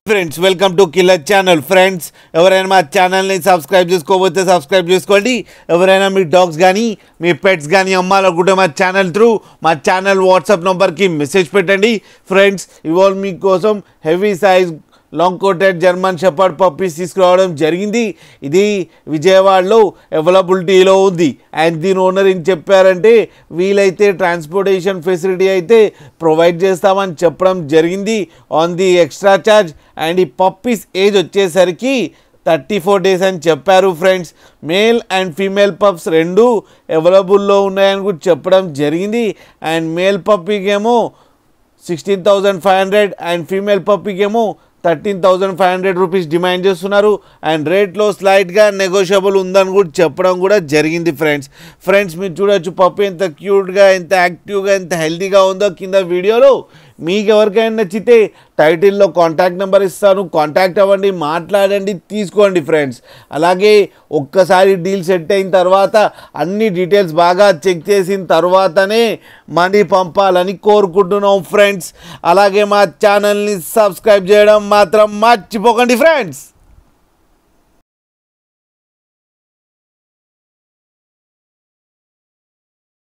Friends welcome to killer channel. Friends ఎవరైనా మా ఛానల్ని సబ్స్క్రైబ్ చేసుకోకపోతే సబ్స్క్రైబ్ చేసుకోండి. ఎవరైనా మీ డాగ్స్ కానీ మీ పెట్స్ కానీ అమ్మాలనుకుంటే మా ఛానల్ వాట్సాప్ నెంబర్కి మెసేజ్ పెట్టండి. ఫ్రెండ్స్ ఇవాళ మీకోసం heavy size long coated German shepherd puppies తీసుకురావడం జరిగింది. ఇది విజయవాడలో అవైలబిలిటీలో ఉంది. అండ్ దీని ఓనర్ ఏం చెప్పారంటే వీలైతే ట్రాన్స్పోర్టేషన్ ఫెసిలిటీ అయితే ప్రొవైడ్ చేస్తామని చెప్పడం జరిగింది on the extra charge. And ఈ పప్పీస్ ఏజ్ వచ్చేసరికి 34 డేస్ అని చెప్పారు. Friends male and female pups రెండు అవైలబుల్లో ఉన్నాయని కూడా చెప్పడం జరిగింది. అండ్ మేల్ పప్పీకి ఏమో 16,500 అండ్ ఫీమేల్ పప్పీకి ఏమో 13,500 రూపీస్ డిమాండ్ చేస్తున్నారు. అండ్ రేట్లో స్లైట్గా నెగోషియబుల్ ఉందని కూడా చెప్పడం కూడా జరిగింది. ఫ్రెండ్స్ మీరు చూడొచ్చు పప్పి ఎంత క్యూట్గా, ఎంత యాక్టివ్గా, ఎంత హెల్తీగా ఉందో కింద వీడియోలో. మీకు ఎవరికైనా నచ్చితే టైటిల్లో కాంటాక్ట్ నెంబర్ ఇస్తాను, కాంటాక్ట్ అవ్వండి, మాట్లాడండి, తీసుకోండి. ఫ్రెండ్స్ అలాగే ఒక్కసారి డీల్ సెట్ అయిన తర్వాత అన్ని డీటెయిల్స్ బాగా చెక్ చేసిన తర్వాతనే మనీ పంపాలని కోరుకుంటున్నాం. ఫ్రెండ్స్ అలాగే మా ఛానల్ని సబ్స్క్రైబ్ చేయడం మాత్రం మర్చిపోకండి. ఫ్రెండ్స్